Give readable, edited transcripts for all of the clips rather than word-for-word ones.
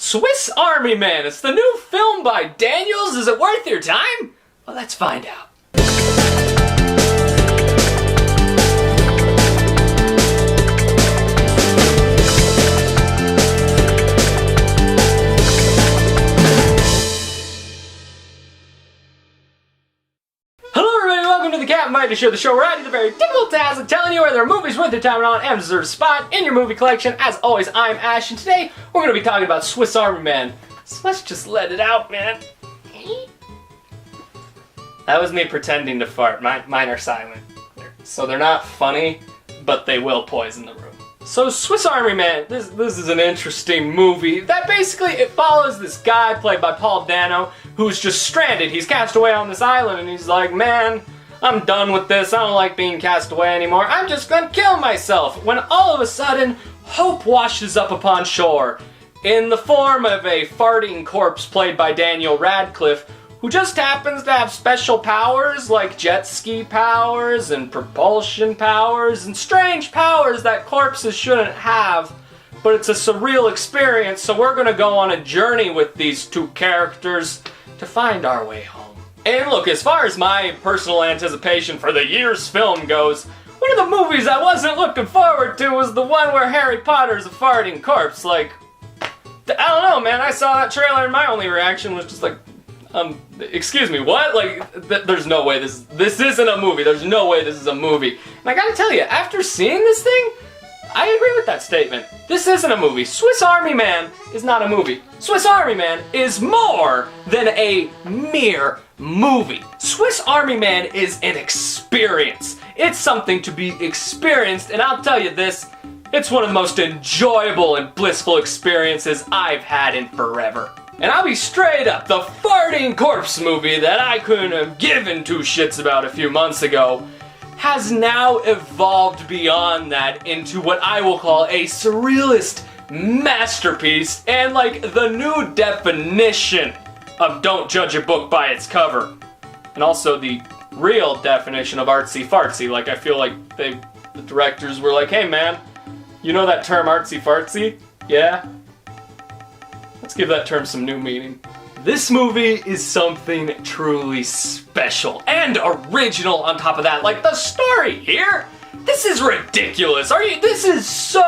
Swiss Army Man. It's the new film by Daniels. Is it worth your time? Well, let's find out. Welcome to the Captain Mighty Show, the show where I do the very difficult task of telling you whether a movie's worth your time or not and deserves a spot in your movie collection. As always, I'm Ash, and today we're going to be talking about Swiss Army Man. So let's just let it out, man. That was me pretending to fart. Mine are silent. So they're not funny, but they will poison the room. So Swiss Army Man, this is an interesting movie that basically it follows this guy played by Paul Dano who's just stranded. He's cast away on this island and he's like, man, I'm done with this. I don't like being cast away anymore. I'm just gonna kill myself. When all of a sudden, hope washes up upon shore in the form of a farting corpse played by Daniel Radcliffe, who just happens to have special powers like jet ski powers and propulsion powers and strange powers that corpses shouldn't have. But it's a surreal experience, so we're gonna go on a journey with these two characters to find our way home. And look, as far as my personal anticipation for the year's film goes, one of the movies I wasn't looking forward to was the one where Harry Potter's a farting corpse. Like, I don't know, man, I saw that trailer and my only reaction was just like, excuse me, what? Like, there's no way this isn't a movie. There's no way this is a movie. And I gotta tell you, after seeing this thing, I agree with that statement. This isn't a movie. Swiss Army Man is not a movie. Swiss Army Man is more than a mere movie. Swiss Army Man is an experience. It's something to be experienced, and I'll tell you this, it's one of the most enjoyable and blissful experiences I've had in forever. And I'll be straight up, the farting corpse movie that I couldn't have given two shits about a few months ago has now evolved beyond that into what I will call a surrealist masterpiece and like the new definition of don't judge a book by its cover. And also the real definition of artsy fartsy. Like, I feel like the directors were like, hey man, you know that term artsy fartsy? Yeah? Let's give that term some new meaning. This movie is something truly special and original on top of that. Like, the story here, this is ridiculous. This is so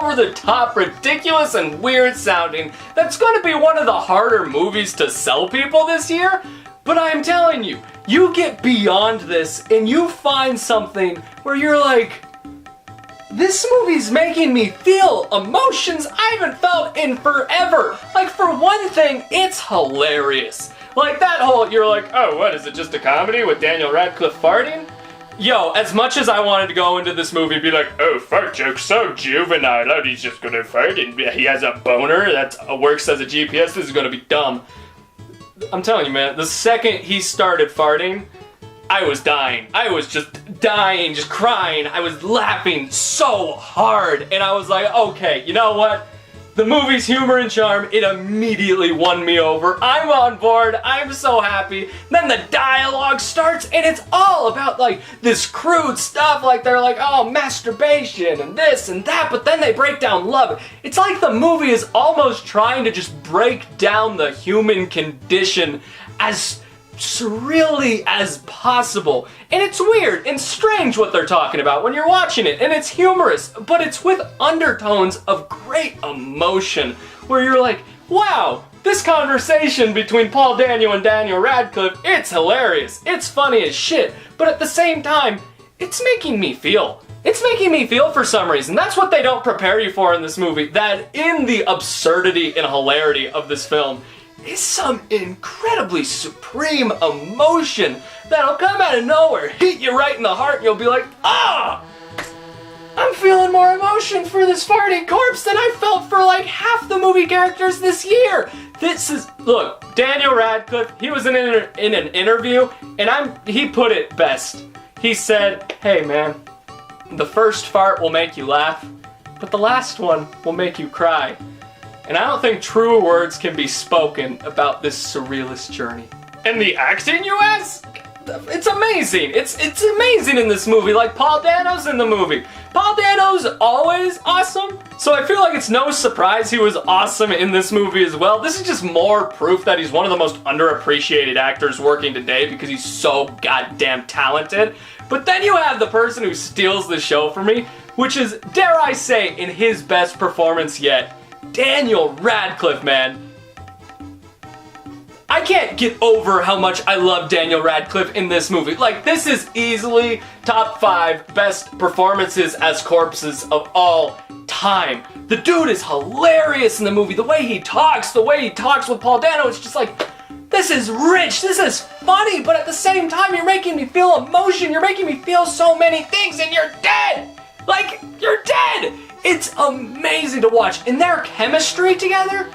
over the top ridiculous and weird sounding. That's gonna be one of the harder movies to sell people this year. But I'm telling you, you get beyond this and you find something where you're like, this movie's making me feel emotions I haven't felt in forever. Like, for one thing, it's hilarious. Like, that whole, you're like, oh, what, is it just a comedy with Daniel Radcliffe farting? Yo, as much as I wanted to go into this movie and be like, oh, fart joke, so juvenile, oh, he's just gonna fart and he has a boner that works as a GPS, this is gonna be dumb. I'm telling you, man, the second he started farting, I was dying. I was just dying, just crying. I was laughing so hard. And I was like, okay, you know what? The movie's humor and charm, it immediately won me over. I'm on board. I'm so happy. Then the dialogue starts and it's all about like this crude stuff. Like they're like, oh, masturbation and this and that. But then they break down love. It's like the movie is almost trying to just break down the human condition as surreally as possible. And it's weird and strange what they're talking about when you're watching it, and it's humorous, but it's with undertones of great emotion where you're like, wow, this conversation between Paul Dano and Daniel Radcliffe, it's hilarious, it's funny as shit, but at the same time, it's making me feel. It's making me feel for some reason. That's what they don't prepare you for in this movie, that in the absurdity and hilarity of this film is some incredibly supreme emotion that'll come out of nowhere, hit you right in the heart, and you'll be like, ah! I'm feeling more emotion for this farting corpse than I felt for like half the movie characters this year. This is, look, Daniel Radcliffe, he was in an interview, and he put it best. He said, hey man, the first fart will make you laugh, but the last one will make you cry. And I don't think truer words can be spoken about this surrealist journey. And the acting, you ask? it's amazing. It's amazing in this movie. Like, Paul Dano's in the movie. Paul Dano's always awesome, so I feel like it's no surprise he was awesome in this movie as well. This is just more proof that he's one of the most underappreciated actors working today because he's so goddamn talented. But then you have the person who steals the show for me, which is, dare I say, in his best performance yet, Daniel Radcliffe, man. I can't get over how much I love Daniel Radcliffe in this movie. Like, this is easily top 5 best performances as corpses of all time. The dude is hilarious in the movie. The way he talks with Paul Dano, it's just like, this is rich, this is funny, but at the same time, you're making me feel emotion, you're making me feel so many things, and you're dead! Like, you're dead! It's amazing to watch. And their chemistry together,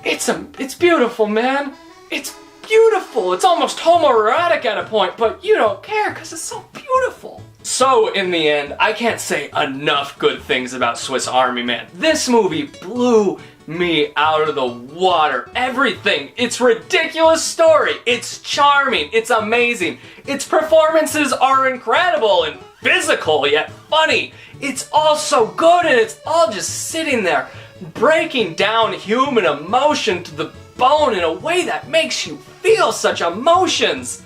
it's beautiful, man. It's beautiful. It's almost homoerotic at a point, but you don't care because it's so beautiful. So, in the end, I can't say enough good things about Swiss Army Man. This movie blew me out of the water. Everything. It's ridiculous story. It's charming. It's amazing. Its performances are incredible and physical yet funny. It's all so good and it's all just sitting there breaking down human emotion to the bone in a way that makes you feel such emotions.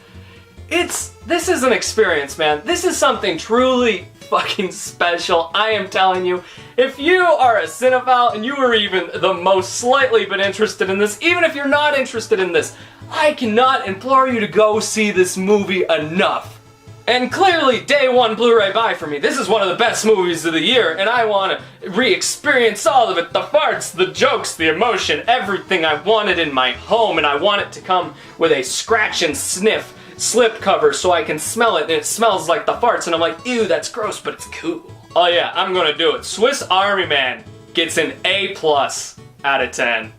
This is an experience, man. This is something truly fucking special. I am telling you, if you are a cinephile and you are even the most slightly bit interested in this, even if you're not interested in this, I cannot implore you to go see this movie enough. And clearly, day one Blu-ray buy for me. This is one of the best movies of the year, and I want to re-experience all of it. The farts, the jokes, the emotion, everything I wanted in my home, and I want it to come with a scratch and sniff slip cover so I can smell it, and it smells like the farts, and I'm like, ew, that's gross, but it's cool. Oh yeah, I'm gonna do it. Swiss Army Man gets an A+ out of 10.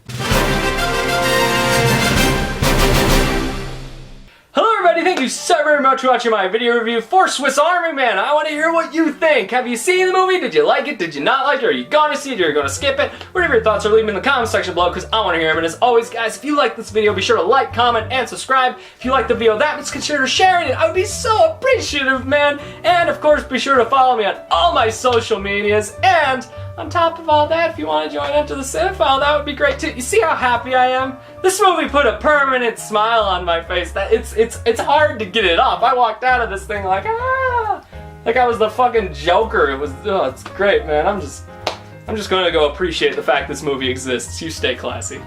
Hello everybody, thank you so very much for watching my video review for Swiss Army Man. I want to hear what you think. Have you seen the movie? Did you like it? Did you not like it? Are you gonna see it? Are you gonna skip it? Whatever your thoughts are, leave them in the comment section below because I want to hear them. And as always, guys, if you like this video, be sure to like, comment, and subscribe. If you like the video that much, consider sharing it. I would be so appreciative, man. And of course, be sure to follow me on all my social medias. And on top of all that, if you want to join Enter the Cinephile, that would be great too. You see how happy I am? This movie put a permanent smile on my face. That it's hard to get it off. I walked out of this thing like, like I was the fucking Joker. It's great, man. I'm just gonna go appreciate the fact this movie exists. You stay classy.